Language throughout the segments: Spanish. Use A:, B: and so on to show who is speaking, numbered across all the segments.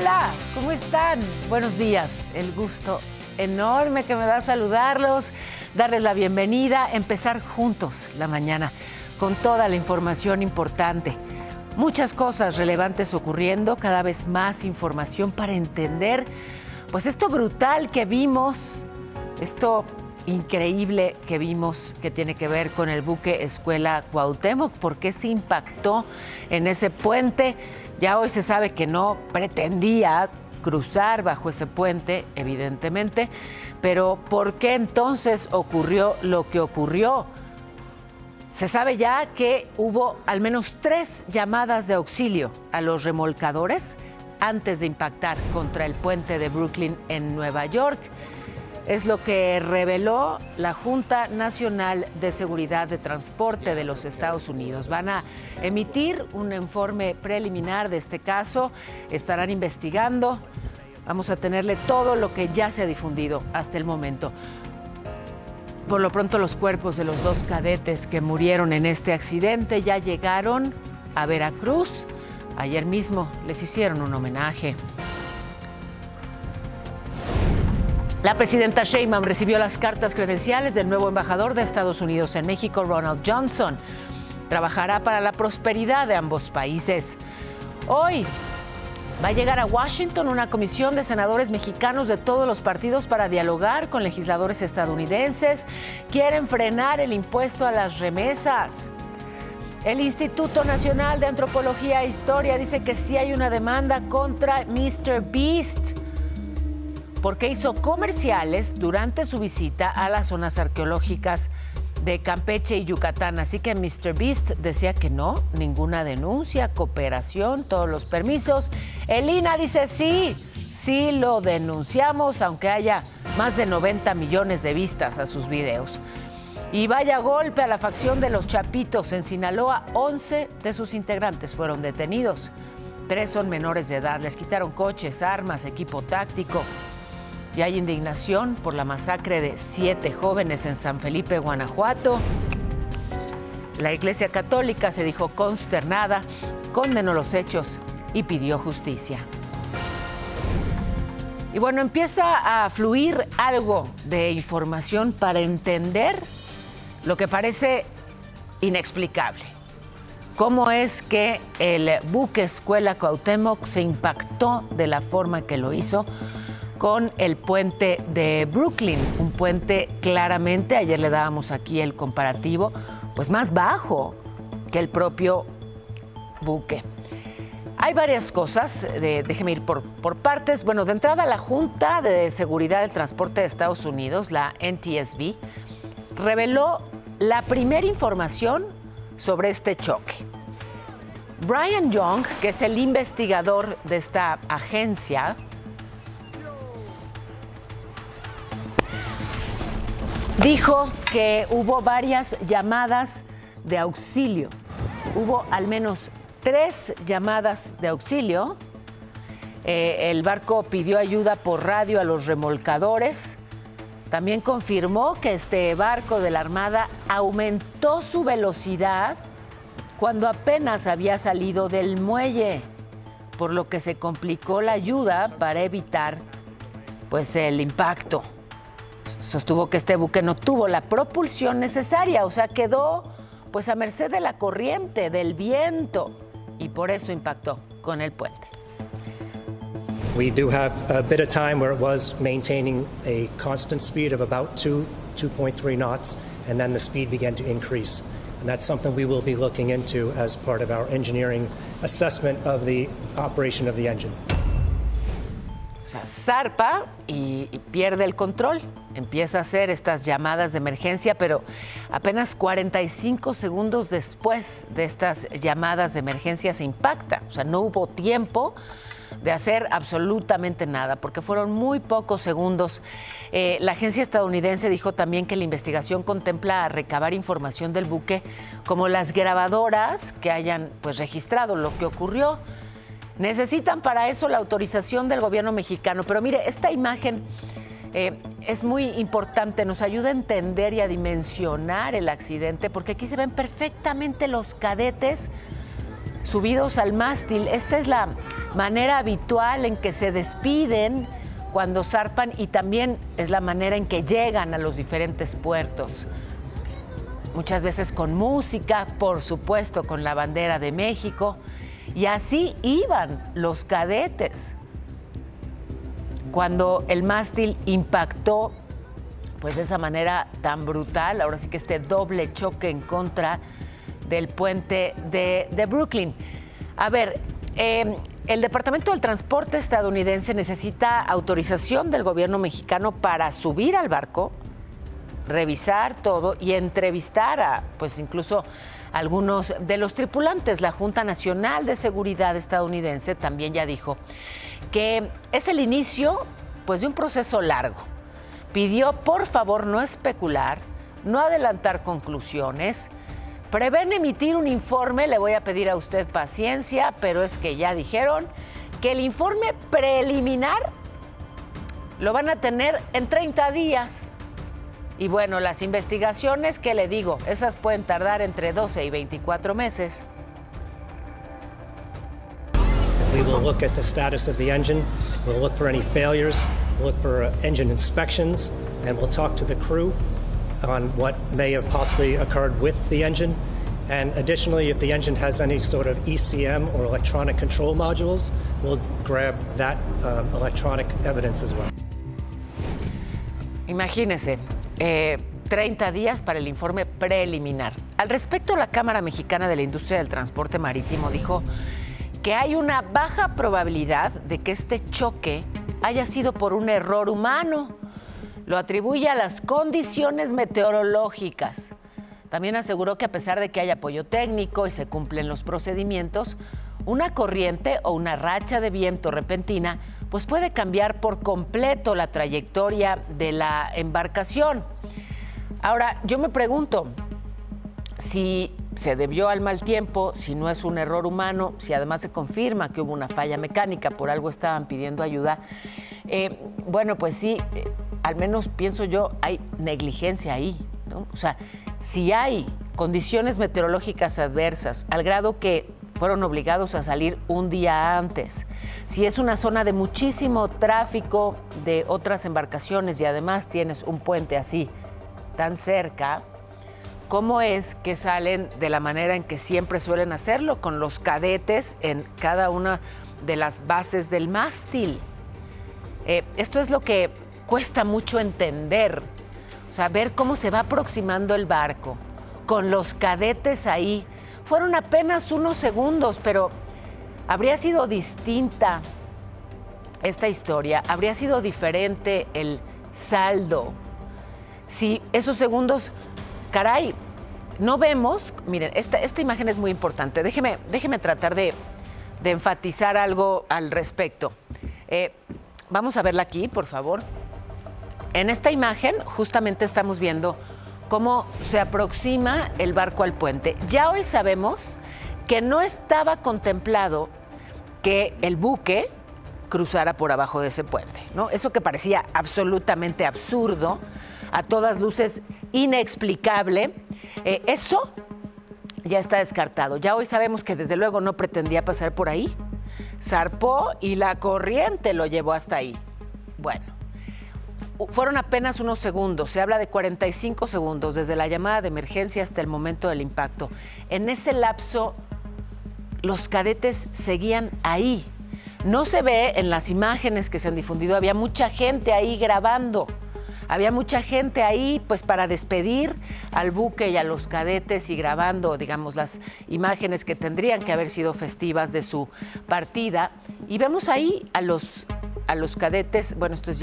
A: Hola, ¿cómo están? Buenos días. El gusto enorme que me da saludarlos, darles la bienvenida, empezar juntos la mañana con toda la información importante. Muchas cosas relevantes ocurriendo, cada vez más información para entender, pues esto brutal que vimos, esto increíble que vimos que tiene que ver con el buque Escuela Cuauhtémoc, por qué se impactó en ese puente. Ya hoy se sabe que no pretendía cruzar bajo ese puente, evidentemente, pero ¿por qué entonces ocurrió lo que ocurrió? Se sabe ya que hubo al menos 3 llamadas de auxilio a los remolcadores antes de impactar contra el puente de Brooklyn en Nueva York. Es lo que reveló la Junta Nacional de Seguridad de Transporte de los Estados Unidos. Van a emitir un informe preliminar de este caso, estarán investigando. Vamos a tenerle todo lo que ya se ha difundido hasta el momento. Por lo pronto, los cuerpos de los 2 cadetes que murieron en este accidente ya llegaron a Veracruz. Ayer mismo les hicieron un homenaje. La presidenta Sheinbaum recibió las cartas credenciales del nuevo embajador de Estados Unidos en México, Ronald Johnson. Trabajará para la prosperidad de ambos países. Hoy va a llegar a Washington una comisión de senadores mexicanos de todos los partidos para dialogar con legisladores estadounidenses. Quieren frenar el impuesto a las remesas. El Instituto Nacional de Antropología e Historia dice que sí hay una demanda contra MrBeast porque hizo comerciales durante su visita a las zonas arqueológicas de Campeche y Yucatán. Así que MrBeast decía que no, ninguna denuncia, cooperación, todos los permisos. El INAH dice sí lo denunciamos, aunque haya más de 90 millones de vistas a sus videos. Y vaya golpe a la facción de los Chapitos. En Sinaloa, 11 de sus integrantes fueron detenidos. 3 son menores de edad, les quitaron coches, armas, equipo táctico. Y hay indignación por la masacre de 7 jóvenes en San Felipe, Guanajuato. La Iglesia Católica se dijo consternada, condenó los hechos y pidió justicia. Y bueno, empieza a fluir algo de información para entender lo que parece inexplicable. ¿Cómo es que el buque Escuela Cuauhtémoc se impactó de la forma que lo hizo con el puente de Brooklyn? Un puente claramente, ayer le dábamos aquí el comparativo, pues más bajo que el propio buque. Hay varias cosas, déjeme ir por partes. Bueno, de entrada, la Junta de Seguridad del Transporte de Estados Unidos, la NTSB, reveló la primera información sobre este choque. Brian Young, que es el investigador de esta agencia, dijo que hubo varias llamadas de auxilio. Hubo al menos 3 llamadas de auxilio. El barco pidió ayuda por radio a los remolcadores. También confirmó que este barco de la Armada aumentó su velocidad cuando apenas había salido del muelle, por lo que se complicó la ayuda para evitar pues el impacto. Sostuvo que este buque no tuvo la propulsión necesaria, o sea, quedó pues a merced de la corriente, del viento, y por eso impactó con el puente.
B: We do have a bit of time where it was maintaining a constant speed of about 2.3 knots, and then the speed began to increase. And that's something we will be looking into as part of our engineering assessment of the operation of the engine.
A: O sea, zarpa y pierde el control. Empieza a hacer estas llamadas de emergencia, pero apenas 45 segundos después de estas llamadas de emergencia se impacta. O sea, no hubo tiempo de hacer absolutamente nada, porque fueron muy pocos segundos. La agencia estadounidense dijo también que la investigación contempla recabar información del buque, como las grabadoras que hayan pues registrado lo que ocurrió. Necesitan para eso la autorización del gobierno mexicano. Pero mire, esta imagen es muy importante, nos ayuda a entender y a dimensionar el accidente, porque aquí se ven perfectamente los cadetes subidos al mástil. Esta es la manera habitual en que se despiden cuando zarpan y también es la manera en que llegan a los diferentes puertos. Muchas veces con música, por supuesto con la bandera de México, y así iban los cadetes. Cuando el mástil impactó, pues de esa manera tan brutal, ahora sí que este doble choque en contra del puente de Brooklyn. A ver, el Departamento del Transporte estadounidense necesita autorización del gobierno mexicano para subir al barco, revisar todo y entrevistar a, pues incluso algunos de los tripulantes. La Junta Nacional de Seguridad estadounidense también ya dijo que es el inicio, pues, de un proceso largo. Pidió, por favor, no especular, no adelantar conclusiones. Prevén emitir un informe, le voy a pedir a usted paciencia, pero es que ya dijeron que el informe preliminar lo van a tener en 30 días. Y bueno, las investigaciones, ¿qué le digo? Esas pueden tardar entre 12 y 24 meses.
B: We will look at the status of the engine, we'll look for any failures, we'll look for engine inspections, and we'll talk to the crew on what may have possibly occurred with the engine. And additionally, if the engine has any sort of ECM or electronic control modules, we'll grab that electronic evidence as well.
A: Imagínese, 30 días para el informe preliminar. Al respecto, la Cámara Mexicana de la Industria del Transporte Marítimo dijo que hay una baja probabilidad de que este choque haya sido por un error humano. Lo atribuye a las condiciones meteorológicas. También aseguró que a pesar de que hay apoyo técnico y se cumplen los procedimientos, una corriente o una racha de viento repentina pues puede cambiar por completo la trayectoria de la embarcación. Ahora, yo me pregunto si se debió al mal tiempo, si no es un error humano, si además se confirma que hubo una falla mecánica, por algo estaban pidiendo ayuda. Bueno, pues sí, al menos pienso yo, hay negligencia ahí, ¿no? O sea, si hay condiciones meteorológicas adversas, al grado que fueron obligados a salir un día antes, si es una zona de muchísimo tráfico de otras embarcaciones y además tienes un puente así, tan cerca, ¿cómo es que salen de la manera en que siempre suelen hacerlo, con los cadetes en cada una de las bases del mástil? Esto es lo que cuesta mucho entender, o sea, ver cómo se va aproximando el barco, con los cadetes ahí. Fueron apenas unos segundos, pero habría sido distinta esta historia, habría sido diferente el saldo. Si esos segundos, caray, no vemos, miren, esta imagen es muy importante. Déjeme tratar de enfatizar algo al respecto. Vamos a verla aquí, por favor. En esta imagen justamente estamos viendo cómo se aproxima el barco al puente. Ya hoy sabemos que no estaba contemplado que el buque cruzara por abajo de ese puente, ¿no? Eso que parecía absolutamente absurdo, a todas luces inexplicable, eso ya está descartado. Ya hoy sabemos que desde luego no pretendía pasar por ahí. Zarpó y la corriente lo llevó hasta ahí. Bueno, fueron apenas unos segundos, se habla de 45 segundos desde la llamada de emergencia hasta el momento del impacto. En ese lapso, los cadetes seguían ahí. No se ve en las imágenes que se han difundido, había mucha gente ahí grabando. Había mucha gente ahí pues para despedir al buque y a los cadetes y grabando, digamos, las imágenes que tendrían que haber sido festivas de su partida. Y vemos ahí a los cadetes. Bueno, estas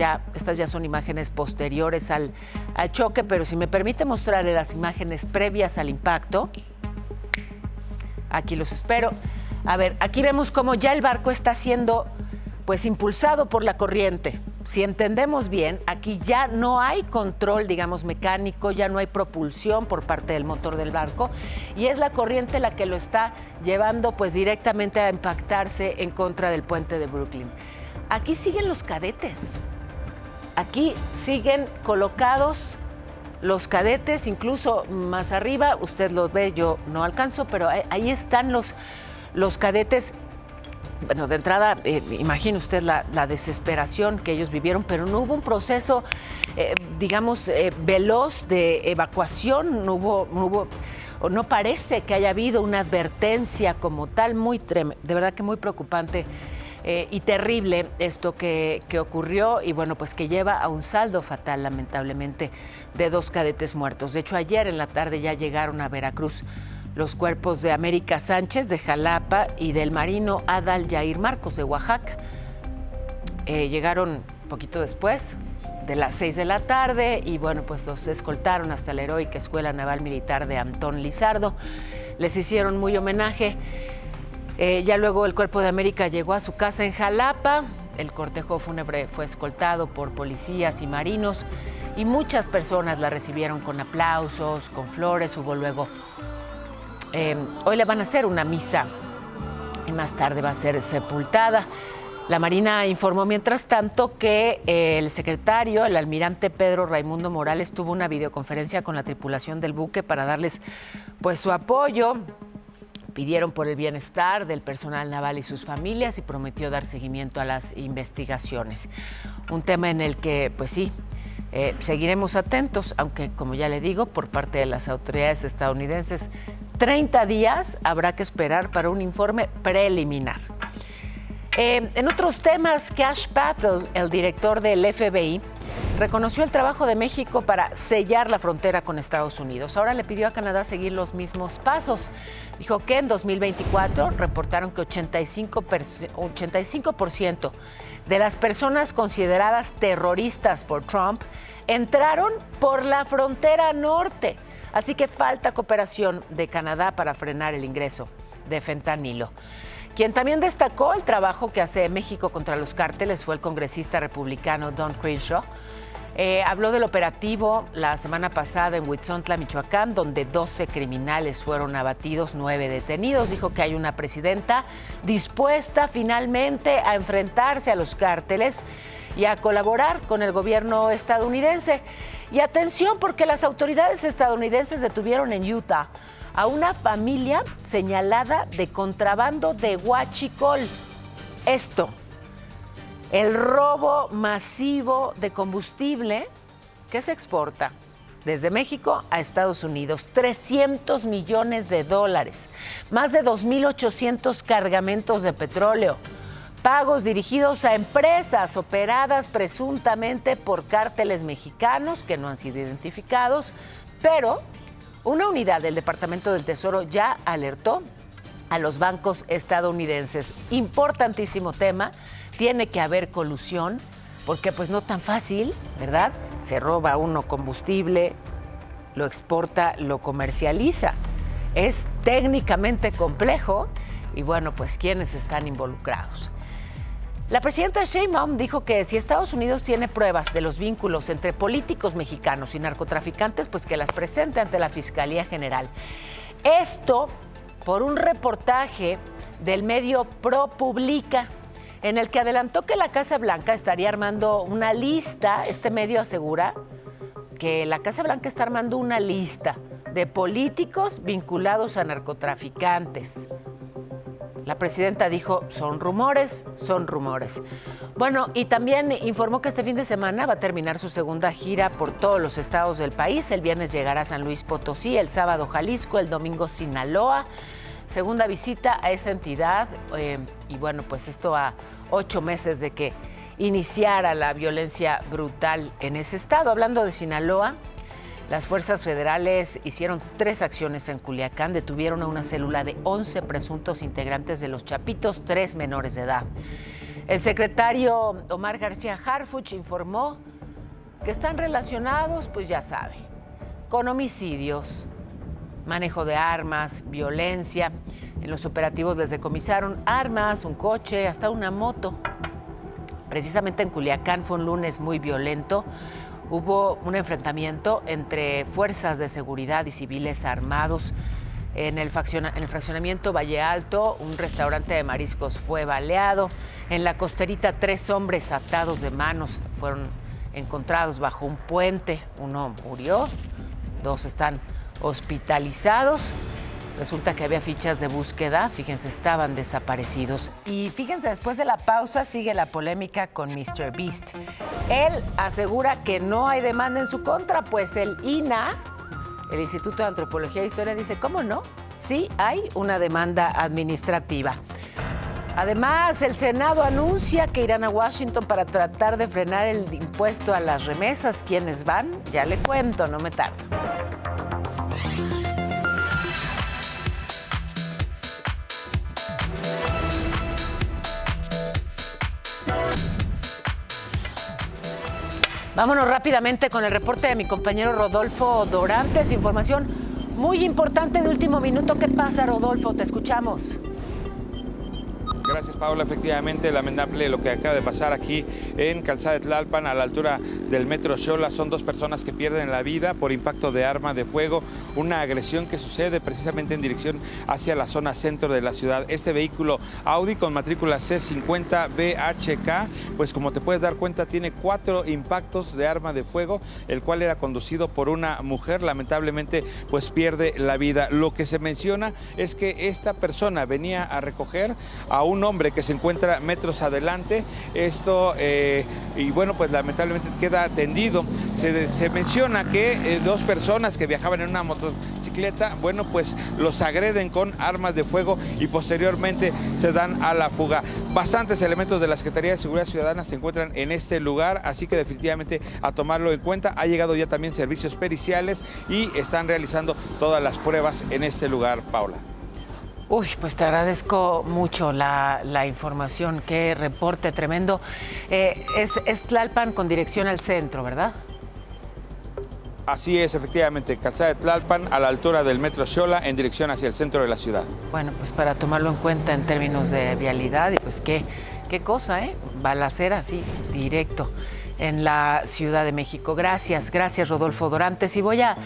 A: ya son imágenes posteriores al choque, pero si me permite mostrarle las imágenes previas al impacto. Aquí los espero. A ver, aquí vemos cómo ya el barco está siendo pues impulsado por la corriente. Si entendemos bien, aquí ya no hay control, digamos, mecánico, ya no hay propulsión por parte del motor del barco y es la corriente la que lo está llevando pues directamente a impactarse en contra del puente de Brooklyn. Aquí siguen los cadetes, aquí siguen colocados los cadetes, incluso más arriba, usted los ve, yo no alcanzo, pero ahí están los Los cadetes, bueno, de entrada, imagine usted la desesperación que ellos vivieron, pero no hubo un proceso, veloz de evacuación, no parece que haya habido una advertencia como tal, de verdad que muy preocupante y terrible esto que ocurrió y bueno, pues que lleva a un saldo fatal, lamentablemente, de 2 cadetes muertos. De hecho, ayer en la tarde ya llegaron a Veracruz los cuerpos de América Sánchez, de Jalapa, y del marino Adal Yair Marcos, de Oaxaca. Llegaron un poquito después de las 6 de la tarde y bueno, pues los escoltaron hasta la heroica Escuela Naval Militar de Antón Lizardo. Les hicieron muy homenaje. Ya luego el cuerpo de América llegó a su casa en Jalapa. El cortejo fúnebre fue escoltado por policías y marinos y muchas personas la recibieron con aplausos, con flores. Hubo luego... hoy le van a hacer una misa y más tarde va a ser sepultada. La Marina informó, mientras tanto, que el secretario, el almirante Pedro Raimundo Morales, tuvo una videoconferencia con la tripulación del buque para darles pues su apoyo. Pidieron por el bienestar del personal naval y sus familias y prometió dar seguimiento a las investigaciones. Un tema en el que, pues sí, seguiremos atentos, aunque, como ya le digo, por parte de las autoridades estadounidenses, 30 días habrá que esperar para un informe preliminar. En otros temas, Kash Patel, el director del FBI, reconoció el trabajo de México para sellar la frontera con Estados Unidos. Ahora le pidió a Canadá seguir los mismos pasos. Dijo que en 2024 reportaron que 85% de las personas consideradas terroristas por Trump entraron por la frontera norte. Así que falta cooperación de Canadá para frenar el ingreso de fentanilo. Quien también destacó el trabajo que hace México contra los cárteles fue el congresista republicano Don Crenshaw. Habló del operativo la semana pasada en Huitzontla, Michoacán, donde 12 criminales fueron abatidos, 9 detenidos. Dijo que hay una presidenta dispuesta finalmente a enfrentarse a los cárteles y a colaborar con el gobierno estadounidense. Y atención, porque las autoridades estadounidenses detuvieron en Utah a una familia señalada de contrabando de huachicol. Esto, el robo masivo de combustible que se exporta desde México a Estados Unidos, $300 millones, más de 2.800 cargamentos de petróleo, pagos dirigidos a empresas operadas presuntamente por cárteles mexicanos que no han sido identificados, pero una unidad del Departamento del Tesoro ya alertó a los bancos estadounidenses. Importantísimo tema, tiene que haber colusión, porque pues no tan fácil, ¿verdad? Se roba uno combustible, lo exporta, lo comercializa. Es técnicamente complejo y bueno, pues ¿quiénes están involucrados? La presidenta Sheinbaum dijo que si Estados Unidos tiene pruebas de los vínculos entre políticos mexicanos y narcotraficantes, pues que las presente ante la Fiscalía General. Esto por un reportaje del medio ProPublica, en el que adelantó que la Casa Blanca estaría armando una lista. Este medio asegura que la Casa Blanca está armando una lista de políticos vinculados a narcotraficantes. La presidenta dijo, son rumores, son rumores. Bueno, y también informó que este fin de semana va a terminar su segunda gira por todos los estados del país. El viernes llegará a San Luis Potosí, el sábado Jalisco, el domingo Sinaloa. Segunda visita a esa entidad y bueno, pues esto a 8 meses de que iniciara la violencia brutal en ese estado. Hablando de Sinaloa, las fuerzas federales hicieron 3 acciones en Culiacán, detuvieron a una célula de 11 presuntos integrantes de los Chapitos, 3 menores de edad. El secretario Omar García Harfuch informó que están relacionados, pues ya sabe, con homicidios, manejo de armas, violencia. En los operativos les decomisaron armas, un coche, hasta una moto. Precisamente en Culiacán fue un lunes muy violento. Hubo un enfrentamiento entre fuerzas de seguridad y civiles armados en el fraccionamiento Valle Alto. Un restaurante de mariscos fue baleado. En la Costerita, 3 hombres atados de manos fueron encontrados bajo un puente. Uno murió, 2 están hospitalizados. Resulta que había fichas de búsqueda, fíjense, estaban desaparecidos. Y fíjense, después de la pausa sigue la polémica con MrBeast. Él asegura que no hay demanda en su contra, pues el INAH, el Instituto de Antropología e Historia, dice, ¿cómo no? Sí hay una demanda administrativa. Además, el Senado anuncia que irán a Washington para tratar de frenar el impuesto a las remesas. ¿Quiénes van? Ya le cuento, no me tardo. Vámonos rápidamente con el reporte de mi compañero Rodolfo Dorantes. Información muy importante de último minuto. ¿Qué pasa, Rodolfo? Te escuchamos.
C: Gracias, Paula. Efectivamente, lamentable lo que acaba de pasar aquí en Calzada de Tlalpan, a la altura del Metro Xola. Son 2 personas que pierden la vida por impacto de arma de fuego. Una agresión que sucede precisamente en dirección hacia la zona centro de la ciudad. Este vehículo Audi con matrícula C50BHK, pues como te puedes dar cuenta, tiene 4 impactos de arma de fuego, el cual era conducido por una mujer. Lamentablemente, pues pierde la vida. Lo que se menciona es que esta persona venía a recoger a un hombre que se encuentra metros adelante. Esto, y bueno, pues lamentablemente queda tendido. Se menciona que 2 personas que viajaban en una motocicleta, bueno, pues los agreden con armas de fuego y posteriormente se dan a la fuga. Bastantes elementos de la Secretaría de Seguridad Ciudadana se encuentran en este lugar, así que definitivamente a tomarlo en cuenta. Ha llegado ya también servicios periciales y están realizando todas las pruebas en este lugar, Paula.
A: Uy, pues te agradezco mucho la información, qué reporte tremendo. Es Tlalpan con dirección al centro, ¿verdad?
C: Así es, efectivamente, Calzada de Tlalpan, a la altura del Metro Xola, en dirección hacia el centro de la ciudad. Bueno,
A: pues para tomarlo en cuenta en términos de vialidad, y pues qué cosa, balacera así, directo en la Ciudad de México. Gracias, Rodolfo Dorantes. Y voy a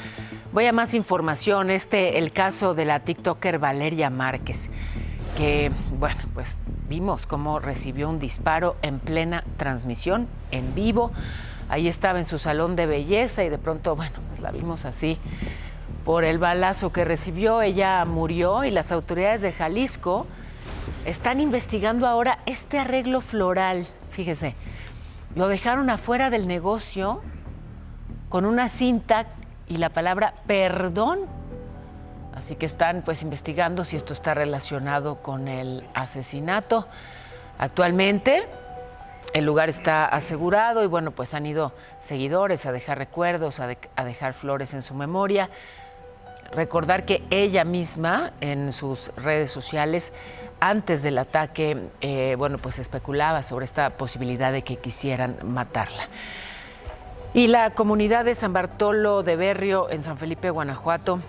A: más información. El caso de la TikToker Valeria Márquez, que, bueno, pues vimos cómo recibió un disparo en plena transmisión, en vivo. Ahí estaba en su salón de belleza y de pronto, bueno, pues la vimos así por el balazo que recibió. Ella murió y las autoridades de Jalisco están investigando ahora este arreglo floral. Fíjese, lo dejaron afuera del negocio con una cinta y la palabra perdón. Así que están pues investigando si esto está relacionado con el asesinato. Actualmente el lugar está asegurado y bueno, pues han ido seguidores a dejar recuerdos, a dejar flores en su memoria. Recordar que ella misma en sus redes sociales, antes del ataque, bueno, pues especulaba sobre esta posibilidad de que quisieran matarla. Y la comunidad de San Bartolo de Berrio, en San Felipe, Guanajuato,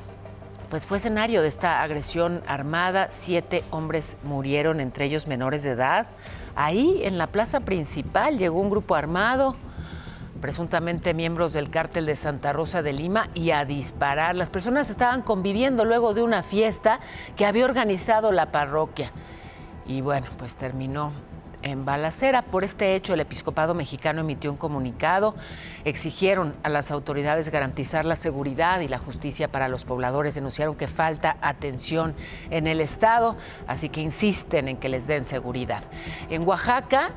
A: pues fue escenario de esta agresión armada. 7 hombres murieron, entre ellos menores de edad. Ahí, en la plaza principal, llegó un grupo armado, presuntamente miembros del cártel de Santa Rosa de Lima, y a disparar. Las personas estaban conviviendo luego de una fiesta que había organizado la parroquia. Y bueno, pues terminó en balacera. Por este hecho, el episcopado mexicano emitió un comunicado. Exigieron a las autoridades garantizar la seguridad y la justicia para los pobladores. Denunciaron que falta atención en el estado, así que insisten en que les den seguridad. En Oaxaca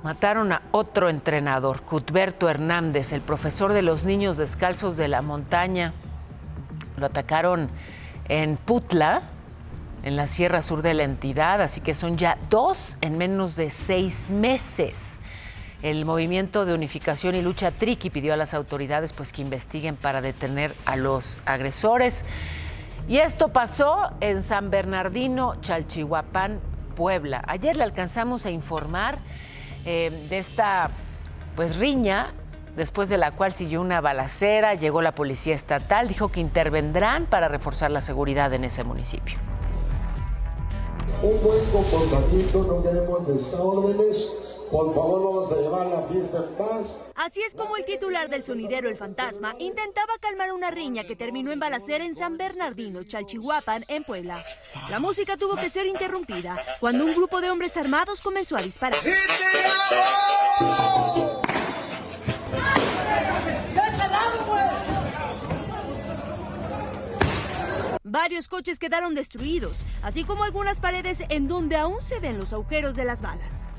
A: mataron a otro entrenador, Cuthberto Hernández, el profesor de los niños descalzos de la montaña. Lo atacaron en Putla, en la sierra sur de la entidad, así que son ya 2 en menos de 6 meses. El Movimiento de Unificación y Lucha Triqui pidió a las autoridades pues que investiguen para detener a los agresores. Y esto pasó en San Bernardino, Chalchihuapán, Puebla. Ayer le alcanzamos a informar de esta pues riña, después de la cual siguió una balacera. Llegó la policía estatal, dijo que intervendrán para reforzar la seguridad en ese municipio.
D: Un buen comportamiento, no queremos desórdenes. Por favor, vamos a llevar la fiesta en paz.
E: Así es como el titular del sonidero El Fantasma intentaba calmar una riña que terminó en balacera en San Bernardino, Chalchihuapan, en Puebla. La música tuvo que ser interrumpida cuando un grupo de hombres armados comenzó a disparar. Varios coches quedaron destruidos, así como algunas paredes en donde aún se ven los agujeros de las balas.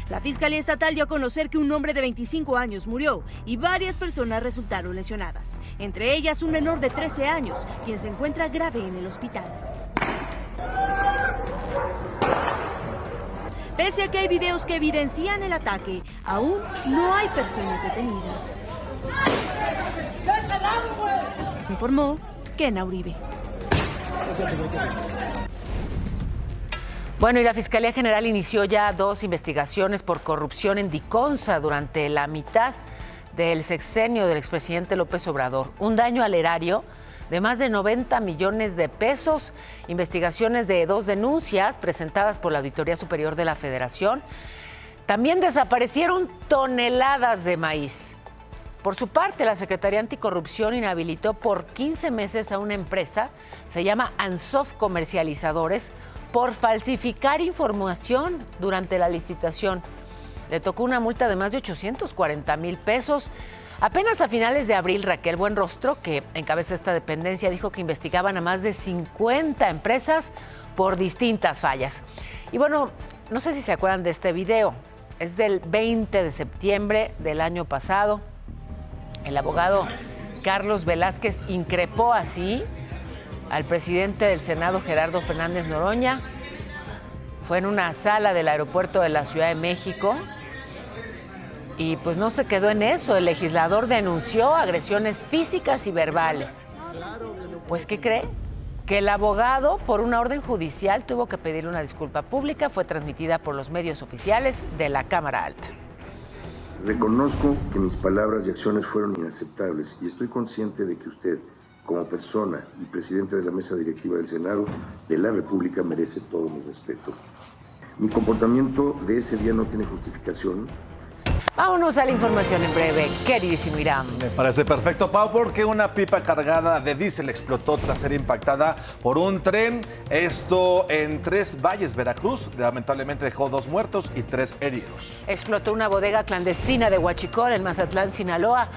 E: La Fiscalía Estatal dio a conocer que un hombre de 25 años murió y varias personas resultaron lesionadas, entre ellas un menor de 13 años, quien se encuentra grave en el hospital. Pese a que hay videos que evidencian el ataque, aún no hay personas detenidas. Informó Kena Uribe.
A: Bueno, y la Fiscalía General inició ya 2 investigaciones por corrupción en Diconsa durante la mitad del sexenio del expresidente López Obrador. Un daño al erario de más de 90 millones de pesos, investigaciones de 2 denuncias presentadas por la Auditoría Superior de la Federación. También desaparecieron toneladas de maíz. Por su parte, la Secretaría Anticorrupción inhabilitó por 15 meses a una empresa, se llama Ansof Comercializadores, por falsificar información durante la licitación. Le tocó una multa de más de 840,000 pesos. Apenas a finales de abril, Raquel Buenrostro, que encabeza esta dependencia, dijo que investigaban a más de 50 empresas por distintas fallas. Y bueno, no sé si se acuerdan de este video. Es del 20 de septiembre del año pasado. El abogado Carlos Velázquez increpó así al presidente del Senado, Gerardo Fernández Noroña. Fue en una sala del aeropuerto de la Ciudad de México. Y pues no se quedó en eso. El legislador denunció agresiones físicas y verbales. Pues, ¿qué cree? Que el abogado, por una orden judicial, tuvo que pedir una disculpa pública. Fue transmitida por los medios oficiales de la Cámara Alta.
F: Reconozco que mis palabras y acciones fueron inaceptables y estoy consciente de que usted, como persona y presidente de la mesa directiva del Senado de la República, merece todo mi respeto. Mi comportamiento de ese día no tiene justificación.
A: Vámonos a la información en breve, queridísimo Irán.
G: Me parece perfecto, Pau, porque una pipa cargada de diésel explotó tras ser impactada por un tren. Esto en Tres Valles, Veracruz. Lamentablemente dejó 2 muertos y 3 heridos.
A: Explotó una bodega clandestina de Huachicol en Mazatlán, Sinaloa.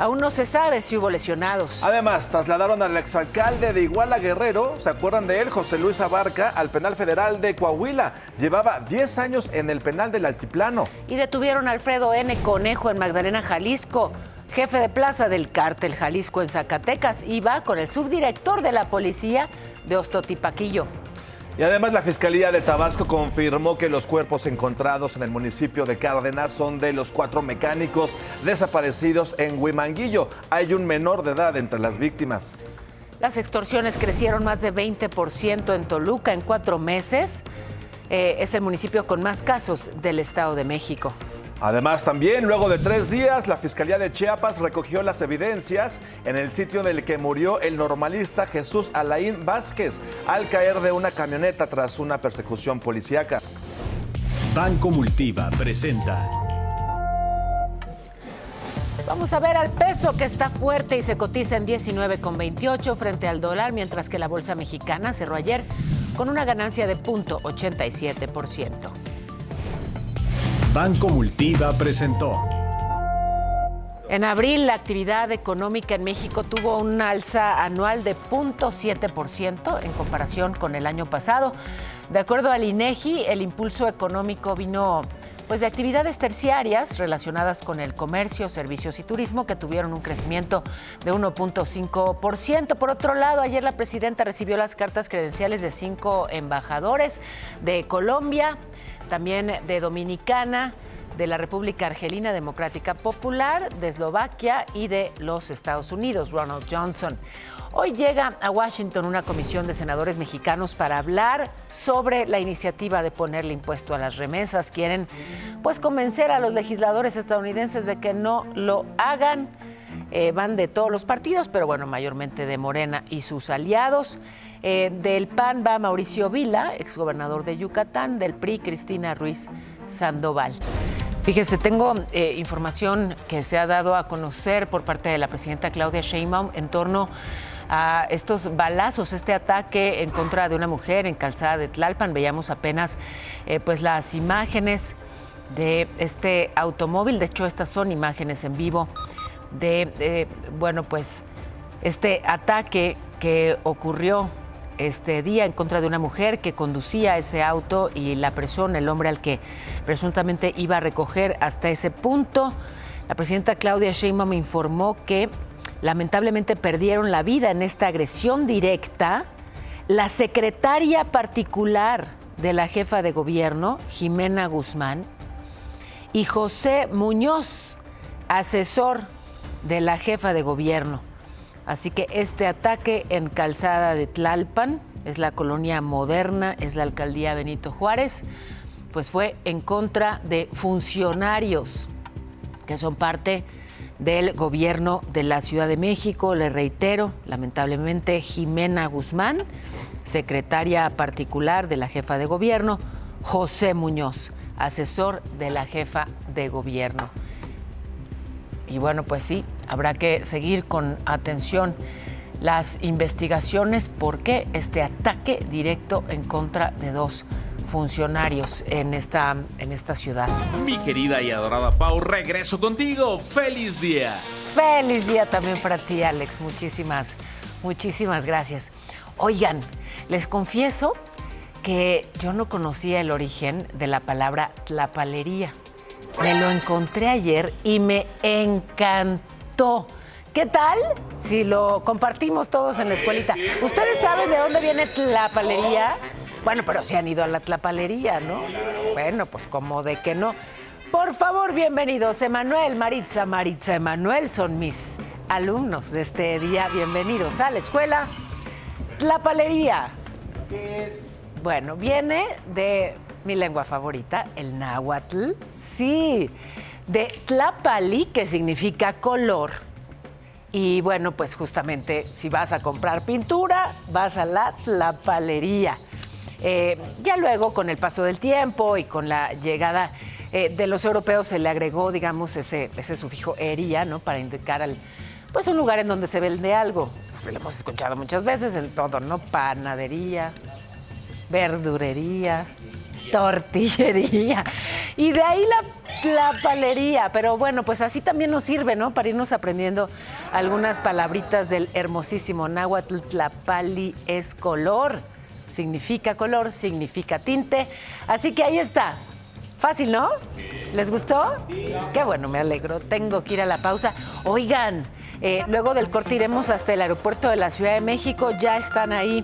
A: Aún no se sabe si hubo lesionados.
G: Además, trasladaron al exalcalde de Iguala, Guerrero, ¿se acuerdan de él? José Luis Abarca, al penal federal de Coahuila. Llevaba 10 años en el penal del Altiplano.
A: Y detuvieron a Alfredo N. Conejo en Magdalena, Jalisco, jefe de plaza del cártel Jalisco en Zacatecas. Iba con el subdirector de la policía de Ostotipaquillo.
G: Y además la Fiscalía de Tabasco confirmó que los cuerpos encontrados en el municipio de Cárdenas son de los 4 mecánicos desaparecidos en Huimanguillo. Hay un menor de edad entre las víctimas.
A: Las extorsiones crecieron más de 20% en Toluca en 4 meses. Es el municipio con más casos del Estado de México.
G: Además, también, luego de 3 días, la Fiscalía de Chiapas recogió las evidencias en el sitio del que murió el normalista Jesús Alain Vázquez al caer de una camioneta tras una persecución policíaca.
H: Banco Multiva presenta.
A: Vamos a ver al peso, que está fuerte y se cotiza en 19,28 frente al dólar, mientras que la bolsa mexicana cerró ayer con una ganancia de 0.87%.
H: Banco Multiva presentó.
A: En abril, la actividad económica en México tuvo un alza anual de 0.7% en comparación con el año pasado. De acuerdo al INEGI, el impulso económico vino de actividades terciarias relacionadas con el comercio, servicios y turismo, que tuvieron un crecimiento de 1.5%. Por otro lado, ayer la presidenta recibió las cartas credenciales de 5 embajadores de Colombia, también de Dominicana, de la República Argelina Democrática Popular, de Eslovaquia y de los Estados Unidos, Ronald Johnson. Hoy llega a Washington una comisión de senadores mexicanos para hablar sobre la iniciativa de ponerle impuesto a las remesas. Quieren convencer a los legisladores estadounidenses de que no lo hagan. Van de todos los partidos, pero mayormente de Morena y sus aliados. Del PAN va Mauricio Vila, exgobernador de Yucatán. Del PRI, Cristina Ruiz Sandoval. Fíjese, tengo información que se ha dado a conocer por parte de la presidenta Claudia Sheinbaum en torno a estos balazos, este ataque en contra de una mujer en Calzada de Tlalpan. Veíamos apenas las imágenes de este automóvil. De hecho, estas son imágenes en vivo de este ataque que ocurrió este día en contra de una mujer que conducía ese auto y la persona, el hombre al que presuntamente iba a recoger hasta ese punto. La presidenta Claudia Sheinbaum informó que lamentablemente perdieron la vida en esta agresión directa la secretaria particular de la jefa de gobierno, Jimena Guzmán, y José Muñoz, asesor de la jefa de gobierno. Así que este ataque en Calzada de Tlalpan, es la colonia moderna, es la alcaldía Benito Juárez, pues fue en contra de funcionarios que son parte del gobierno de la Ciudad de México. Le reitero, lamentablemente, Jimena Guzmán, secretaria particular de la jefa de gobierno, José Muñoz, asesor de la jefa de gobierno. Y bueno, pues sí, habrá que seguir con atención las investigaciones porque este ataque directo en contra de dos funcionarios en esta ciudad.
I: Mi querida y adorada Pau, regreso contigo. ¡Feliz día!
A: ¡Feliz día también para ti, Alex! Muchísimas gracias. Oigan, les confieso que yo no conocía el origen de la palabra tlapalería. Me lo encontré ayer y me encantó. ¿Qué tal si lo compartimos todos en la escuelita? ¿Ustedes saben de dónde viene tlapalería? Bueno, pero sí han ido a la tlapalería, ¿no? Bueno, pues como de que no. Por favor, bienvenidos. Emanuel, Maritza, Emanuel son mis alumnos de este día. Bienvenidos a la escuela. Tlapalería.
J: ¿Qué es?
A: Bueno, viene de mi lengua favorita, el náhuatl. Sí, de tlapali, que significa color. Y bueno, pues justamente si vas a comprar pintura, vas a la tlapalería. Ya luego, con el paso del tiempo y con la llegada de los europeos, se le agregó, digamos, ese sufijo ería, ¿no? Para indicar pues un lugar en donde se vende algo. Pues lo hemos escuchado muchas veces en todo, ¿no? Panadería, verdurería, tortillería. Y de ahí la palería. Pero bueno, pues así también nos sirve, ¿no? Para irnos aprendiendo algunas palabritas del hermosísimo náhuatl. Tlapali es color. Significa color, significa tinte. Así que ahí está. Fácil, ¿no? ¿Les gustó? Qué bueno, me alegro. Tengo que ir a la pausa. Oigan, luego del corte iremos hasta el aeropuerto de la Ciudad de México. Ya están ahí,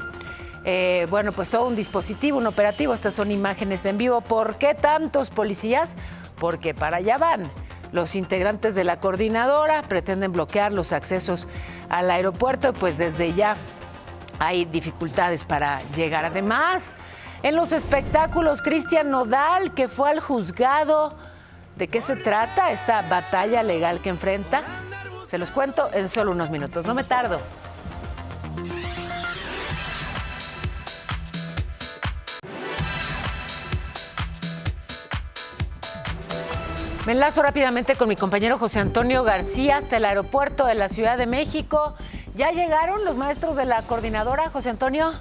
A: bueno, pues todo un dispositivo, un operativo. Estas son imágenes en vivo. ¿Por qué tantos policías? Porque para allá van. Los integrantes de la coordinadora pretenden bloquear los accesos al aeropuerto, pues desde ya hay dificultades para llegar. Además, en los espectáculos, Cristian Nodal, que fue al juzgado. ¿De qué se trata esta batalla legal que enfrenta? Se los cuento en solo unos minutos. No me tardo. Me enlazo rápidamente con mi compañero José Antonio García hasta el aeropuerto de la Ciudad de México. ¿Ya llegaron los maestros de la coordinadora, José Antonio?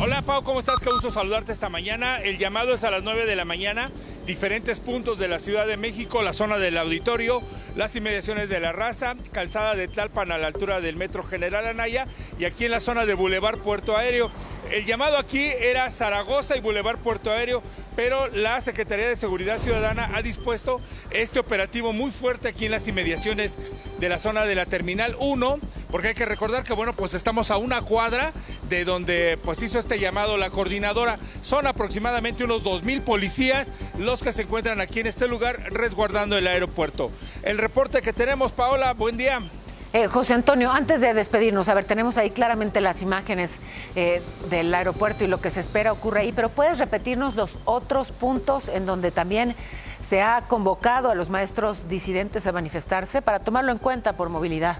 C: Hola Pau, ¿cómo estás? Qué gusto saludarte esta mañana. El llamado es a las 9 de la mañana. Diferentes puntos de la Ciudad de México, la zona del auditorio, las inmediaciones de La Raza, Calzada de Tlalpan a la altura del Metro General Anaya y aquí en la zona de Boulevard Puerto Aéreo. El llamado aquí era Zaragoza y Boulevard Puerto Aéreo, pero la Secretaría de Seguridad Ciudadana ha dispuesto este operativo muy fuerte aquí en las inmediaciones de la zona de la Terminal 1, porque hay que recordar que, bueno, pues estamos a una cuadra de donde pues hizo este llamado la coordinadora. Son aproximadamente unos 2,000 policías los que se encuentran aquí en este lugar resguardando el aeropuerto. El reporte que tenemos, Paola, buen día.
A: José Antonio, antes de despedirnos, a ver, tenemos ahí claramente las imágenes del aeropuerto y lo que se espera ocurre ahí, pero ¿puedes repetirnos los otros puntos en donde también se ha convocado a los maestros disidentes a manifestarse para tomarlo en cuenta por movilidad?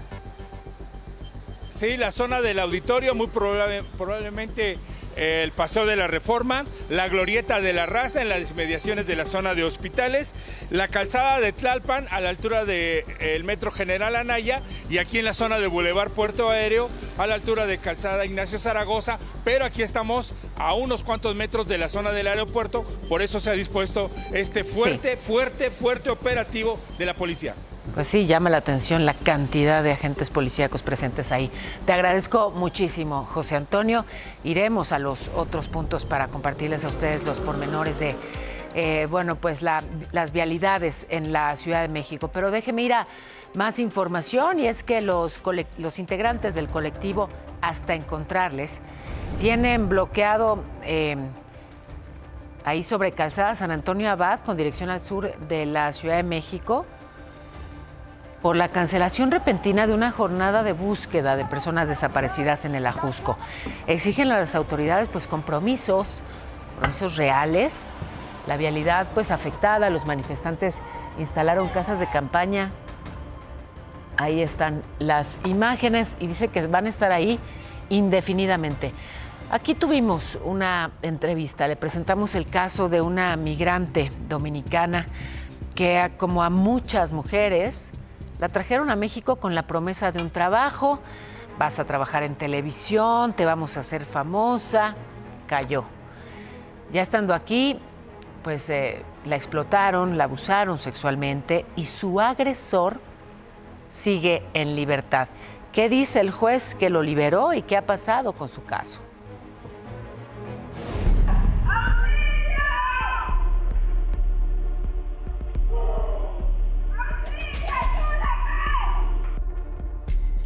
C: Sí, la zona del auditorio, muy probablemente el Paseo de la Reforma, la Glorieta de La Raza en las inmediaciones de la zona de hospitales, la Calzada de Tlalpan a la altura del Metro General Anaya y aquí en la zona de Boulevard Puerto Aéreo a la altura de Calzada Ignacio Zaragoza, pero aquí estamos a unos cuantos metros de la zona del aeropuerto, por eso se ha dispuesto este fuerte operativo de la policía.
A: Pues sí, llama la atención la cantidad de agentes policíacos presentes ahí. Te agradezco muchísimo, José Antonio. Iremos a los otros puntos para compartirles a ustedes los pormenores de, las vialidades en la Ciudad de México. Pero déjeme ir a más información, y es que los integrantes del colectivo Hasta Encontrarles tienen bloqueado ahí sobre Calzada San Antonio Abad, con dirección al sur de la Ciudad de México, por la cancelación repentina de una jornada de búsqueda de personas desaparecidas en el Ajusco. Exigen a las autoridades compromisos reales. La vialidad afectada, los manifestantes instalaron casas de campaña. Ahí están las imágenes y dice que van a estar ahí indefinidamente. Aquí tuvimos una entrevista, le presentamos el caso de una migrante dominicana que, como a muchas mujeres, la trajeron a México con la promesa de un trabajo. Vas a trabajar en televisión, te vamos a hacer famosa. Cayó. Ya estando aquí, la explotaron, la abusaron sexualmente y su agresor sigue en libertad. ¿Qué dice el juez que lo liberó y qué ha pasado con su caso?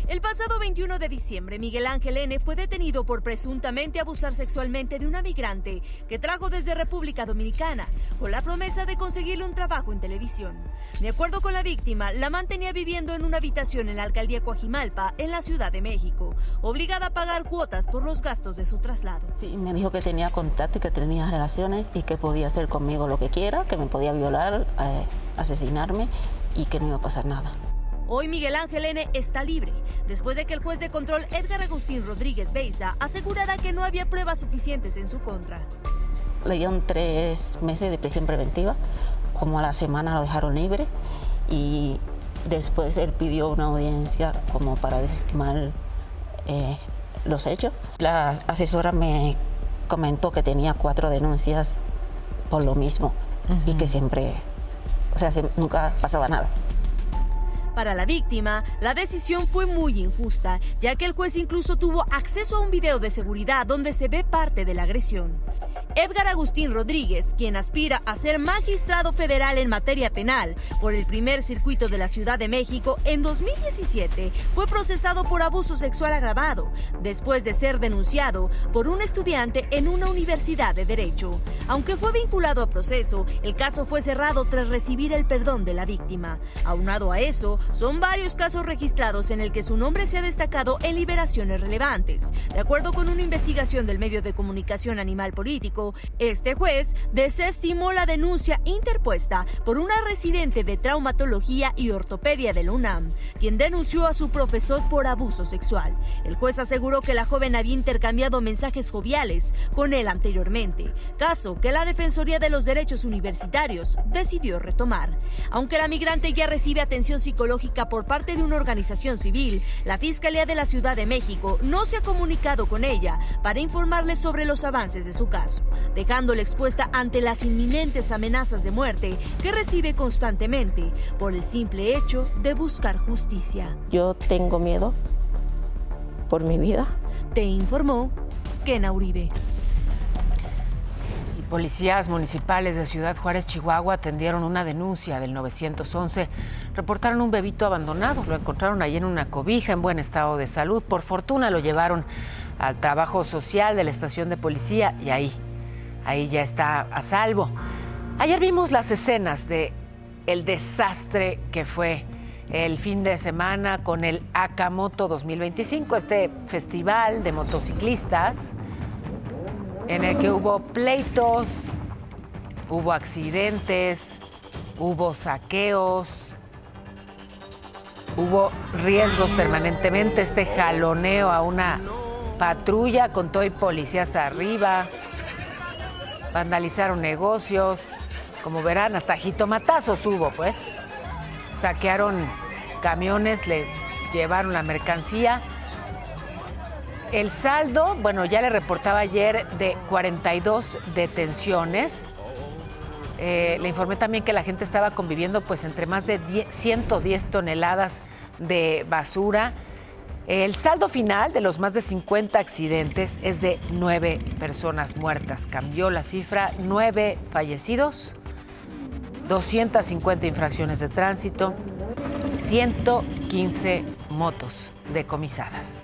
E: El pasado 21 de diciembre, Miguel Ángel N. fue detenido por presuntamente abusar sexualmente de una migrante que trajo desde República Dominicana, con la promesa de conseguirle un trabajo en televisión. De acuerdo con la víctima, la mantenía viviendo en una habitación en la alcaldía Coajimalpa, en la Ciudad de México, obligada a pagar cuotas por los gastos de su traslado.
J: Sí, me dijo que tenía contacto y que tenía relaciones y que podía hacer conmigo lo que quiera, que me podía violar, asesinarme y que no iba a pasar nada.
E: Hoy Miguel Ángel N. está libre, después de que el juez de control Edgar Agustín Rodríguez Beiza asegurara que no había pruebas suficientes en su contra.
J: Le dieron 3 meses de prisión preventiva, como a la semana lo dejaron libre y después él pidió una audiencia como para desestimar los hechos. La asesora me comentó que tenía 4 denuncias por lo mismo y que siempre, nunca pasaba nada.
E: Para la víctima, la decisión fue muy injusta, ya que el juez incluso tuvo acceso a un video de seguridad donde se ve parte de la agresión. Edgar Agustín Rodríguez, quien aspira a ser magistrado federal en materia penal por el primer circuito de la Ciudad de México, en 2017 fue procesado por abuso sexual agravado, después de ser denunciado por un estudiante en una universidad de Derecho. Aunque fue vinculado a proceso, el caso fue cerrado tras recibir el perdón de la víctima. Aunado a eso, son varios casos registrados en el que su nombre se ha destacado en liberaciones relevantes. De acuerdo con una investigación del medio de comunicación Animal Político, este juez desestimó la denuncia interpuesta por una residente de traumatología y ortopedia de la UNAM, quien denunció a su profesor por abuso sexual. El juez aseguró que la joven había intercambiado mensajes joviales con él anteriormente, caso que la Defensoría de los Derechos Universitarios decidió retomar. Aunque la migrante ya recibe atención psicológica por parte de una organización civil, la Fiscalía de la Ciudad de México no se ha comunicado con ella para informarle sobre los avances de su caso, dejándola expuesta ante las inminentes amenazas de muerte que recibe constantemente por el simple hecho de buscar justicia.
J: Yo tengo miedo por mi vida.
E: Te informó Kena Uribe.
A: Policías municipales de Ciudad Juárez, Chihuahua, atendieron una denuncia del 911. Reportaron un bebito abandonado. Lo encontraron allí en una cobija, en buen estado de salud. Por fortuna lo llevaron al trabajo social de la estación de policía y ahí ya está a salvo. Ayer vimos las escenas de el desastre que fue el fin de semana con el Acamoto 2025, este festival de motociclistas en el que hubo pleitos, hubo accidentes, hubo saqueos, hubo riesgos permanentemente, este jaloneo a una patrulla con todo y policías arriba, vandalizaron negocios, como verán, hasta jitomatazos hubo, pues. Saquearon camiones, les llevaron la mercancía. El saldo, bueno, ya le reportaba ayer, de 42 detenciones Le informé también que la gente estaba conviviendo pues entre más de 110 toneladas de basura. El saldo final de los más de 50 accidentes es de 9 personas muertas. Cambió la cifra, 9 fallecidos, 250 infracciones de tránsito, 115 motos decomisadas.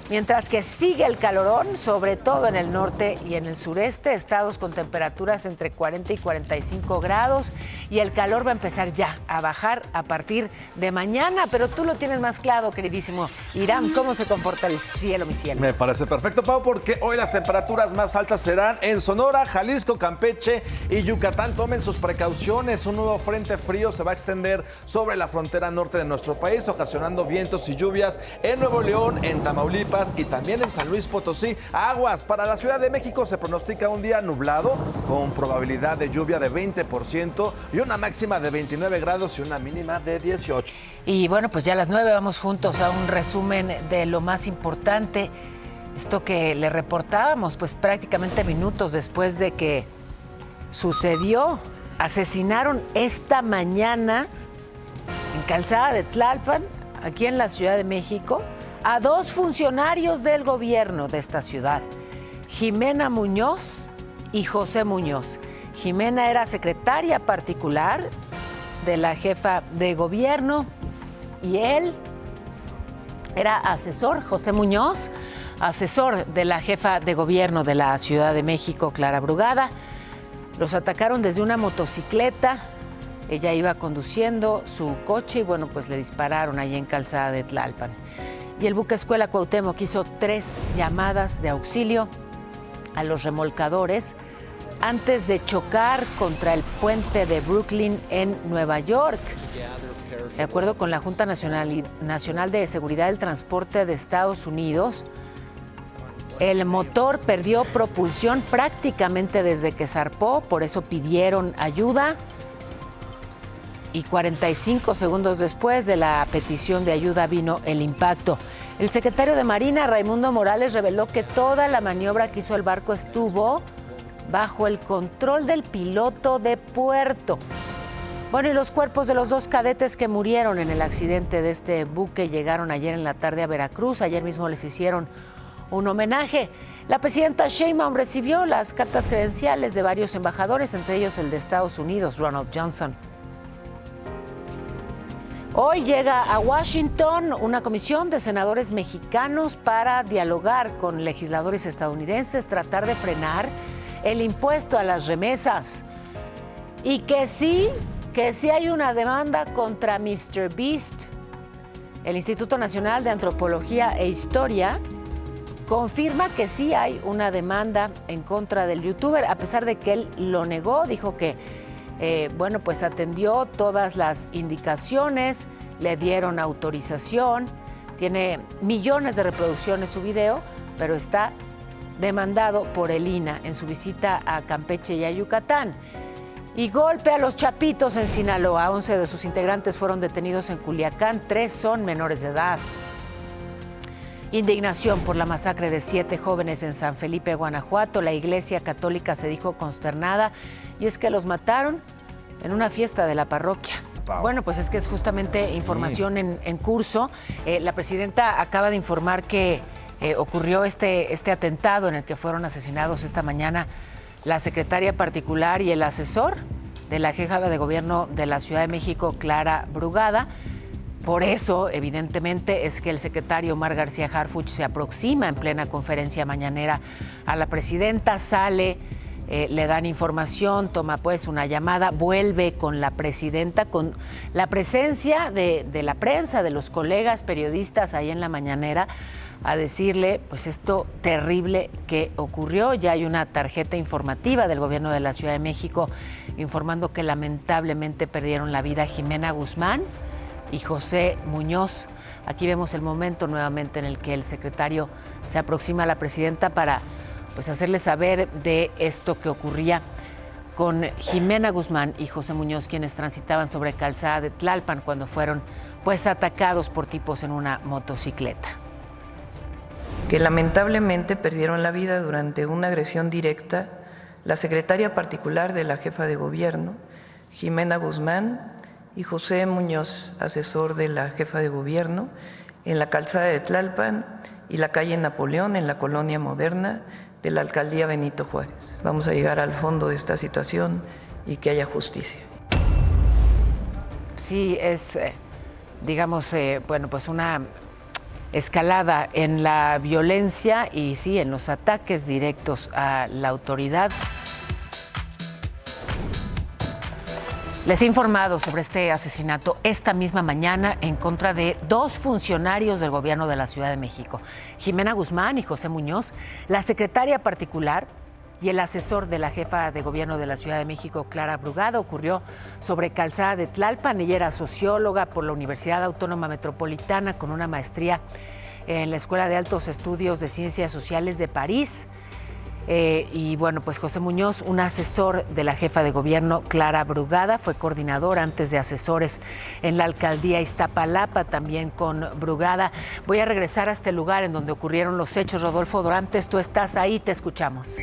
A: Mientras que sigue el calorón, sobre todo en el norte y en el sureste, estados con temperaturas entre 40 y 45 grados, y el calor va a empezar ya a bajar a partir de mañana, pero tú lo tienes más claro, queridísimo Irán. ¿Cómo se comporta el cielo, mi cielo?
G: Me parece perfecto, Pau, porque hoy las temperaturas más altas serán en Sonora, Jalisco, Campeche y Yucatán. Tomen sus precauciones. Un nuevo frente frío se va a extender sobre la frontera norte de nuestro país, ocasionando vientos y lluvias en Nuevo León, en Tamaulipas y también en San Luis Potosí. Aguas, para la Ciudad de México se pronostica un día nublado con probabilidad de lluvia de 20% y una máxima de 29 grados y una mínima de 18.
A: Y bueno, pues ya a las 9 vamos juntos a un resumen de lo más importante. Esto que le reportábamos pues prácticamente minutos después de que sucedió. Asesinaron esta mañana en Calzada de Tlalpan, aquí en la Ciudad de México, a 2 funcionarios del gobierno de esta ciudad, Jimena Muñoz y José Muñoz. Jimena era secretaria particular de la jefa de gobierno y él era asesor, José Muñoz, asesor de la jefa de gobierno de la Ciudad de México, Clara Brugada. Los atacaron desde una motocicleta. Ella iba conduciendo su coche y bueno, pues le dispararon ahí en Calzada de Tlalpan. Y el buque escuela Cuauhtémoc hizo 3 llamadas de auxilio a los remolcadores antes de chocar contra el puente de Brooklyn en Nueva York. De acuerdo con la Junta Nacional de Seguridad del Transporte de Estados Unidos, el motor perdió propulsión prácticamente desde que zarpó, por eso pidieron ayuda. Y 45 segundos después de la petición de ayuda vino el impacto. El secretario de Marina, Raimundo Morales, reveló que toda la maniobra que hizo el barco estuvo bajo el control del piloto de puerto. Bueno, y los cuerpos de los 2 cadetes que murieron en el accidente de este buque llegaron ayer en la tarde a Veracruz. Ayer mismo les hicieron un homenaje. La presidenta Sheinbaum recibió las cartas credenciales de varios embajadores, entre ellos el de Estados Unidos, Ronald Johnson. Hoy llega a Washington una comisión de senadores mexicanos para dialogar con legisladores estadounidenses, tratar de frenar el impuesto a las remesas. Y que sí hay una demanda contra Mr. Beast. El Instituto Nacional de Antropología e Historia confirma que sí hay una demanda en contra del youtuber, a pesar de que él lo negó, dijo que bueno, pues atendió todas las indicaciones, le dieron autorización, tiene millones de reproducciones su video, pero está demandado por el INAH en su visita a Campeche y a Yucatán. Y golpe a los Chapitos en Sinaloa. 11 de sus integrantes fueron detenidos en Culiacán, 3 son menores de edad. Indignación por la masacre de 7 jóvenes en San Felipe, Guanajuato. La Iglesia Católica se dijo consternada y es que los mataron en una fiesta de la parroquia. Wow. Bueno, pues es que es justamente información en curso. La presidenta acaba de informar que ocurrió este atentado en el que fueron asesinados esta mañana la secretaria particular y el asesor de la jefa de gobierno de la Ciudad de México, Clara Brugada. Por eso, evidentemente, es que el secretario Omar García Harfuch se aproxima en plena conferencia mañanera a la presidenta, sale, le dan información, toma pues una llamada, vuelve con la presidenta, con la presencia de la prensa, de los colegas periodistas ahí en la mañanera, a decirle pues esto terrible que ocurrió. Ya hay una tarjeta informativa del gobierno de la Ciudad de México informando que lamentablemente perdieron la vida Jimena Guzmán y José Muñoz. Aquí vemos el momento nuevamente en el que el secretario se aproxima a la presidenta para pues hacerle saber de esto que ocurría con Jimena Guzmán y José Muñoz, quienes transitaban sobre Calzada de Tlalpan cuando fueron pues atacados por tipos en una motocicleta.
K: Que lamentablemente perdieron la vida durante una agresión directa la secretaria particular de la jefa de gobierno, Jimena Guzmán, y José Muñoz, asesor de la jefa de gobierno, en la calzada de Tlalpan y la calle Napoleón, en la colonia moderna de la alcaldía Benito Juárez. Vamos a llegar al fondo de esta situación y que haya justicia.
A: Sí, es, digamos, bueno, pues una escalada en la violencia y sí, en los ataques directos a la autoridad. Les he informado sobre este asesinato esta misma mañana en contra de 2 funcionarios del gobierno de la Ciudad de México, Jimena Guzmán y José Muñoz, la secretaria particular y el asesor de la jefa de gobierno de la Ciudad de México, Clara Brugada. Ocurrió sobre Calzada de Tlalpan. Ella era socióloga por la Universidad Autónoma Metropolitana con una maestría en la Escuela de Altos Estudios de Ciencias Sociales de París. Y bueno, pues José Muñoz, un asesor de la jefa de gobierno, Clara Brugada, fue coordinador antes de asesores en la alcaldía Iztapalapa, también con Brugada. Voy a regresar a este lugar en donde ocurrieron los hechos. Rodolfo Dorantes, tú estás ahí, te escuchamos.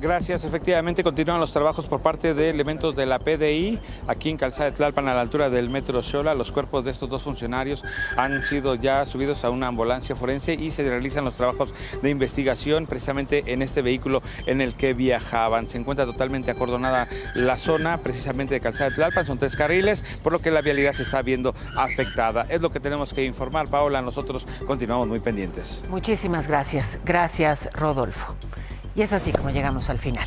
C: Gracias, efectivamente continúan los trabajos por parte de elementos de la PDI aquí en Calzada de Tlalpan, a la altura del Metro Xola. Los cuerpos de estos 2 funcionarios han sido ya subidos a una ambulancia forense y se realizan los trabajos de investigación precisamente en este vehículo en el que viajaban. Se encuentra totalmente acordonada la zona precisamente de Calzada de Tlalpan, son 3 carriles, por lo que la vialidad se está viendo afectada. Es lo que tenemos que informar, Paola, nosotros continuamos muy pendientes.
A: Muchísimas gracias. Gracias, Rodolfo. Y es así como llegamos al final.